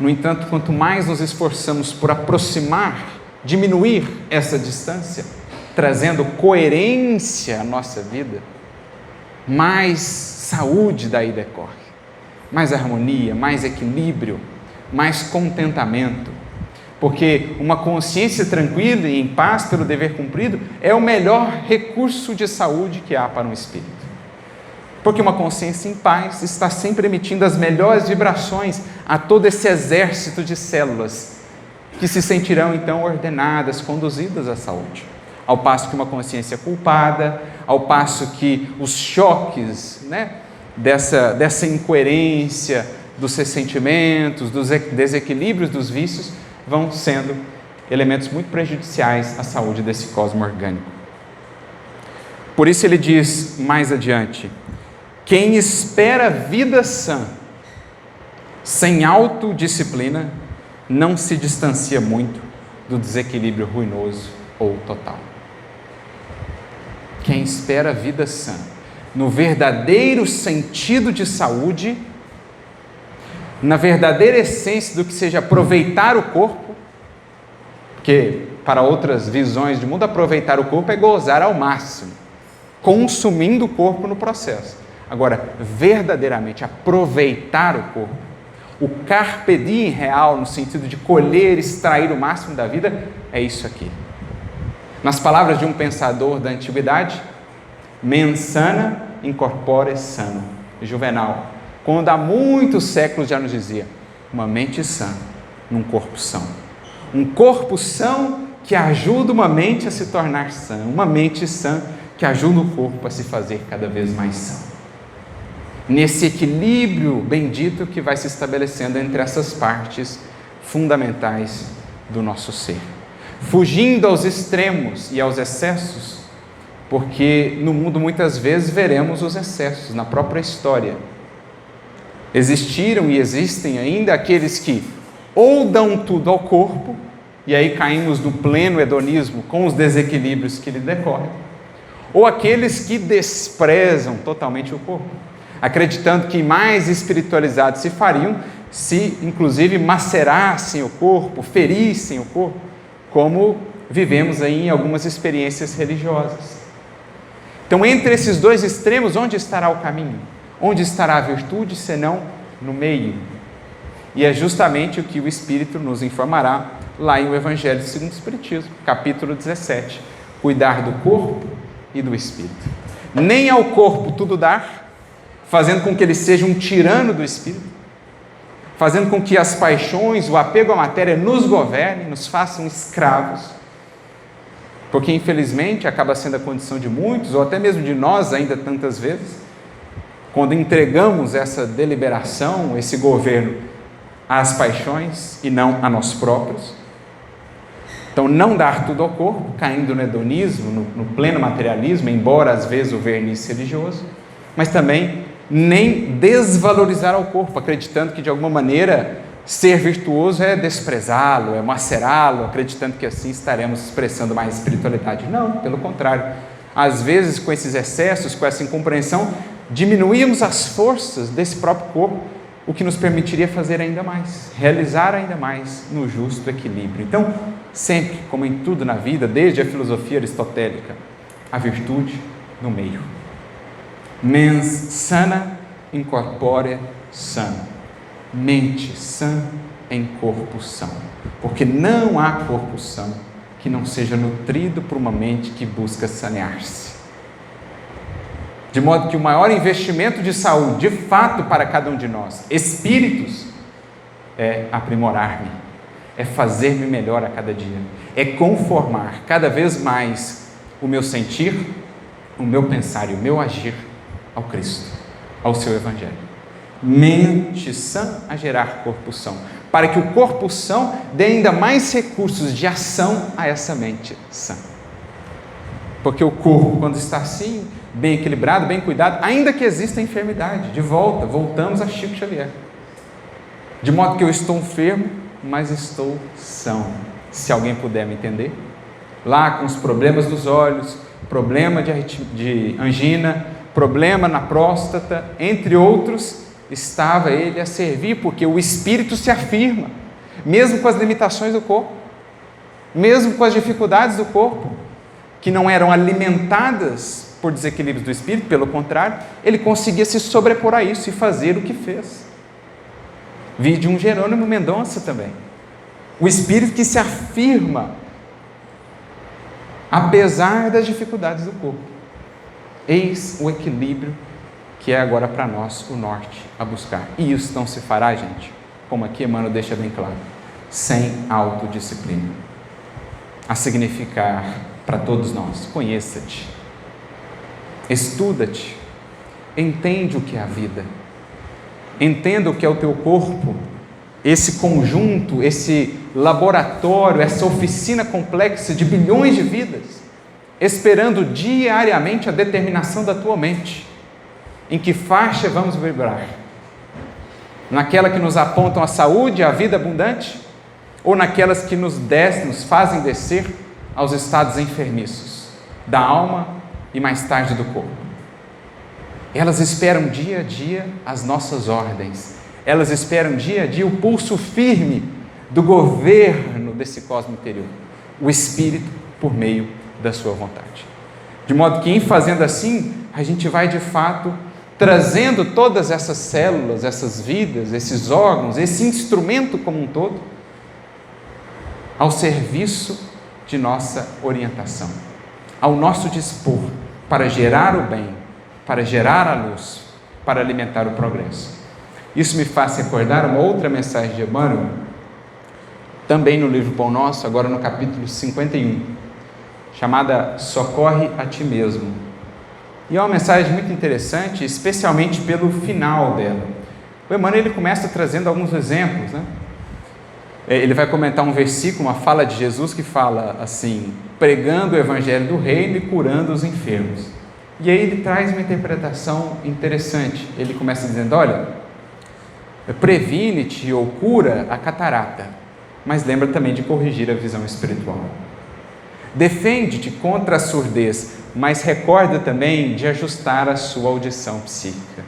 No entanto, quanto mais nos esforçamos por aproximar, diminuir essa distância, trazendo coerência à nossa vida, mais saúde daí decorre, mais harmonia, mais equilíbrio, mais contentamento, porque uma consciência tranquila e em paz pelo dever cumprido é o melhor recurso de saúde que há para um espírito. Porque uma consciência em paz está sempre emitindo as melhores vibrações a todo esse exército de células que se sentirão então ordenadas, conduzidas à saúde. Ao passo que uma consciência culpada, ao passo que os choques, dessa incoerência dos ressentimentos, dos desequilíbrios dos vícios, vão sendo elementos muito prejudiciais à saúde desse cosmo orgânico. Por isso ele diz mais adiante: quem espera vida sã, sem autodisciplina, não se distancia muito do desequilíbrio ruinoso ou total. Quem espera vida sã, no verdadeiro sentido de saúde, na verdadeira essência do que seja aproveitar o corpo, porque para outras visões de mundo, aproveitar o corpo é gozar ao máximo, consumindo o corpo no processo. Agora, verdadeiramente aproveitar o corpo, o carpe diem real, no sentido de colher, extrair o máximo da vida, é isso aqui. Nas palavras de um pensador da antiguidade, mens sana in corpore sano, Juvenal, quando há muitos séculos já nos dizia, uma mente sã num corpo são. Um corpo são que ajuda uma mente a se tornar sã, uma mente sã que ajuda o corpo a se fazer cada vez mais são. Nesse equilíbrio bendito que vai se estabelecendo entre essas partes fundamentais do nosso ser. Fugindo aos extremos e aos excessos, porque no mundo muitas vezes veremos os excessos na própria história. Existiram e existem ainda aqueles que ou dão tudo ao corpo, e aí caímos no pleno hedonismo com os desequilíbrios que lhe decorrem, ou aqueles que desprezam totalmente o corpo, acreditando que mais espiritualizados se fariam se, inclusive, macerassem o corpo, ferissem o corpo, como vivemos aí em algumas experiências religiosas. Então, entre esses dois extremos, onde estará o caminho? Onde estará a virtude, senão no meio? E é justamente o que o Espírito nos informará lá em o Evangelho segundo o Espiritismo, capítulo 17. Cuidar do corpo e do espírito. Nem ao corpo tudo dar, fazendo com que ele seja um tirano do espírito, fazendo com que as paixões, o apego à matéria nos governem, nos façam escravos, porque infelizmente acaba sendo a condição de muitos, ou até mesmo de nós ainda tantas vezes, quando entregamos essa deliberação, esse governo às paixões e não a nós próprios. Então, não dar tudo ao corpo, caindo no hedonismo, no pleno materialismo, embora às vezes o verniz religioso, mas também nem desvalorizar ao corpo, acreditando que de alguma maneira ser virtuoso é desprezá-lo, é macerá-lo, acreditando que assim estaremos expressando mais espiritualidade. Não, pelo contrário. Às vezes, com esses excessos, com essa incompreensão, diminuímos as forças desse próprio corpo, o que nos permitiria fazer ainda mais, realizar ainda mais no justo equilíbrio. Então, sempre, como em tudo na vida, desde a filosofia aristotélica, a virtude no meio. Mens sana in corpore sano. Mente sã em corpo são. Porque não há corpo são que não seja nutrido por uma mente que busca sanear-se. De modo que o maior investimento de saúde, de fato, para cada um de nós, espíritos, é aprimorar-me, é fazer-me melhor a cada dia, é conformar cada vez mais o meu sentir, o meu pensar e o meu agir ao Cristo, ao seu Evangelho. Mente sã a gerar corpo são, para que o corpo são dê ainda mais recursos de ação a essa mente sã. Porque o corpo, quando está assim, bem equilibrado, bem cuidado, ainda que exista enfermidade, voltamos a Chico Xavier. De modo que eu estou enfermo, mas estou são. Se alguém puder me entender, lá com os problemas dos olhos, problema de angina, problema na próstata, entre outros, estava ele a servir, porque o espírito se afirma, mesmo com as limitações do corpo, mesmo com as dificuldades do corpo, que não eram alimentadas por desequilíbrios do espírito, pelo contrário, ele conseguia se sobrepor a isso e fazer o que fez. Vide um Jerônimo Mendonça também. O espírito que se afirma, apesar das dificuldades do corpo. Eis o equilíbrio que é agora para nós o norte a buscar. E isso não se fará, gente, como aqui Emmanuel deixa bem claro, sem autodisciplina. A significar para todos nós, conheça-te, estuda-te, entende o que é a vida, entenda o que é o teu corpo, esse conjunto, esse laboratório, essa oficina complexa de bilhões de vidas, esperando diariamente a determinação da tua mente, em que faixa vamos vibrar, naquela que nos apontam a saúde, a vida abundante, ou naquelas que nos fazem descer aos estados enfermiços, da alma e mais tarde do corpo. Elas esperam dia a dia as nossas ordens, Elas esperam dia a dia o pulso firme do governo desse cosmo interior, o Espírito por meio da sua vontade. De modo que, em fazendo assim, a gente vai de fato trazendo todas essas células, essas vidas, esses órgãos, esse instrumento como um todo, ao serviço de nossa orientação, ao nosso dispor, para gerar o bem, para gerar a luz, para alimentar o progresso. Isso me faz recordar uma outra mensagem de Emmanuel, também no livro Pão Nosso, agora no capítulo 51, chamada Socorre a Ti Mesmo. E é uma mensagem muito interessante, especialmente pelo final dela. O Emmanuel ele começa trazendo alguns exemplos, né? Ele vai comentar um versículo, uma fala de Jesus que fala assim: pregando o evangelho do reino e curando os enfermos. E aí ele traz uma interpretação interessante. Ele começa dizendo: olha, previne-te ou cura a catarata, mas lembra também de corrigir a visão espiritual. Defende-te contra a surdez, mas recorda também de ajustar a sua audição psíquica.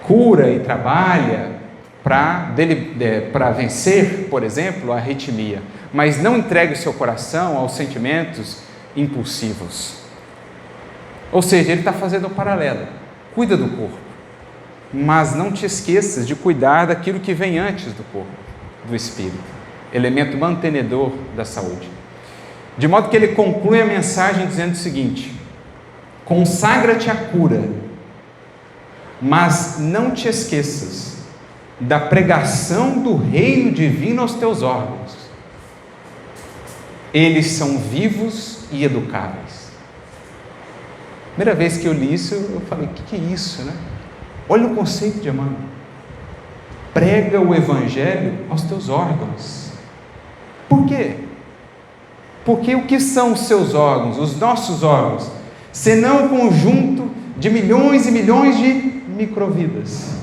Cura e trabalha para vencer, por exemplo, a arritmia, mas não entregue o seu coração aos sentimentos impulsivos. Ou seja, ele está fazendo um paralelo. Cuida do corpo, mas não te esqueças de cuidar daquilo que vem antes do corpo, do espírito, elemento mantenedor da saúde. De modo que ele conclui a mensagem dizendo o seguinte: consagra-te à cura, mas não te esqueças da pregação do reino divino aos teus órgãos. Eles são vivos e educáveis. Primeira vez que eu li isso, eu falei: o que é isso, né? Olha o conceito de Emmanuel. Prega o evangelho aos teus órgãos. Por quê? Porque o que são os seus órgãos, os nossos órgãos, senão o conjunto de milhões e milhões de microvidas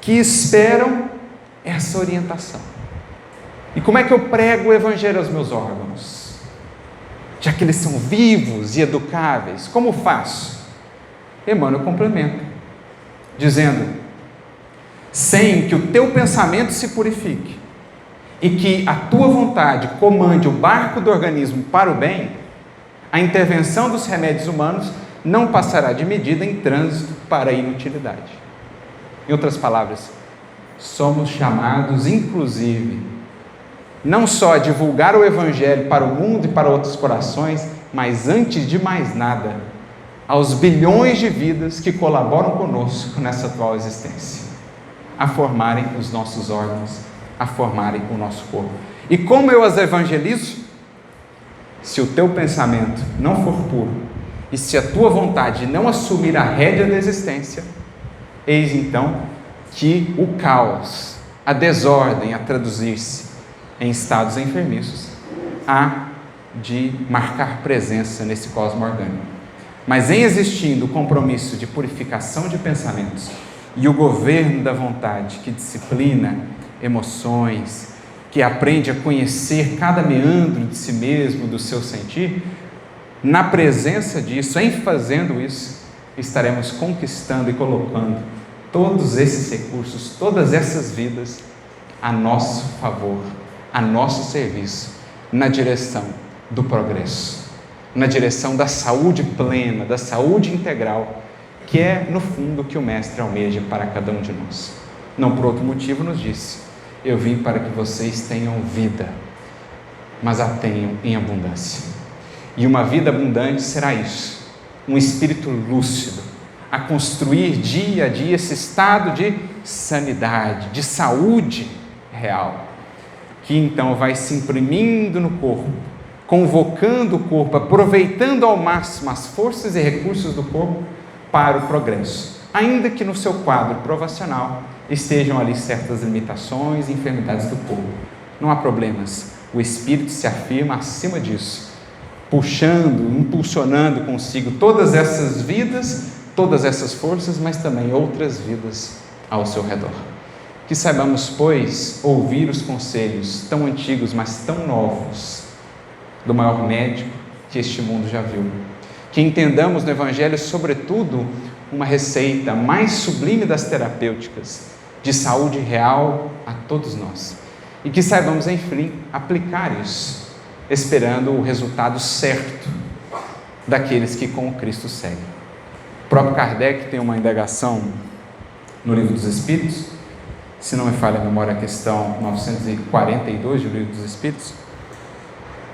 que esperam essa orientação. E como é que eu prego o evangelho aos meus órgãos? Já que eles são vivos e educáveis, como faço? Emmanuel complementa, dizendo: sem que o teu pensamento se purifique e que a tua vontade comande o barco do organismo para o bem, a intervenção dos remédios humanos não passará de medida em trânsito para a inutilidade. Em outras palavras, somos chamados, inclusive, não só a divulgar o evangelho para o mundo e para outros corações, mas antes de mais nada, aos bilhões de vidas que colaboram conosco nessa atual existência, a formarem os nossos órgãos, a formarem o nosso corpo. E como eu as evangelizo? Se o teu pensamento não for puro, e se a tua vontade não assumir a rédea da existência, eis então que o caos, a desordem a traduzir-se em estados enfermiços, há de marcar presença nesse cosmo orgânico. Mas em existindo o compromisso de purificação de pensamentos e o governo da vontade que disciplina emoções, que aprende a conhecer cada meandro de si mesmo, do seu sentir, na presença disso, em fazendo isso, estaremos conquistando e colocando todos esses recursos, todas essas vidas a nosso favor, a nosso serviço, na direção do progresso, na direção da saúde plena, da saúde integral, que é, no fundo, o que o Mestre almeja para cada um de nós. Não por outro motivo nos disse: eu vim para que vocês tenham vida, mas a tenham em abundância. E uma vida abundante será isso, um espírito lúcido, a construir dia a dia esse estado de sanidade, de saúde real, que então vai se imprimindo no corpo, convocando o corpo, aproveitando ao máximo as forças e recursos do corpo para o progresso, ainda que no seu quadro provacional estejam ali certas limitações e enfermidades do corpo. Não há problemas, o espírito se afirma acima disso, puxando, impulsionando consigo todas essas vidas, todas essas forças, mas também outras vidas ao seu redor. Que saibamos, pois, ouvir os conselhos tão antigos, mas tão novos, do maior médico que este mundo já viu. Que entendamos no Evangelho, sobretudo, uma receita mais sublime das terapêuticas, de saúde real a todos nós. E que saibamos, enfim, aplicar isso, esperando o resultado certo daqueles que com Cristo seguem. O próprio Kardec tem uma indagação no Livro dos Espíritos, se não me falha a memória, a questão 942 do Livro dos Espíritos,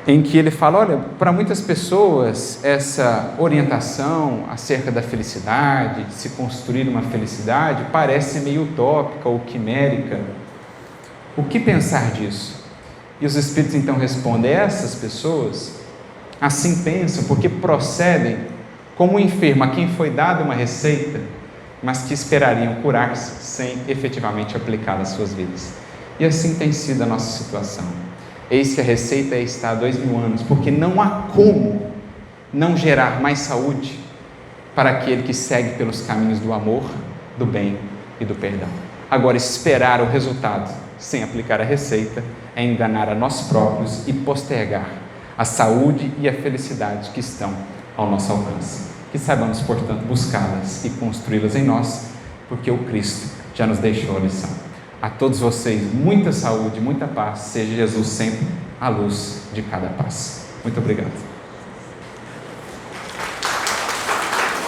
em que ele fala, olha, para muitas pessoas essa orientação acerca da felicidade, de se construir uma felicidade, parece meio utópica ou quimérica. O que pensar disso? E os Espíritos então respondem, essas pessoas assim pensam porque procedem como um enfermo a quem foi dada uma receita, mas que esperariam curar-se sem efetivamente aplicar nas suas vidas. E assim tem sido a nossa situação. Eis que a receita está há 2000 anos, porque não há como não gerar mais saúde para aquele que segue pelos caminhos do amor, do bem e do perdão. Agora, esperar o resultado sem aplicar a receita é enganar a nós próprios e postergar a saúde e a felicidade que estão ao nosso alcance. Que saibamos, portanto, buscá-las e construí-las em nós, porque o Cristo já nos deixou a lição. A todos vocês, muita saúde, muita paz, seja Jesus sempre a luz de cada passo. Muito obrigado.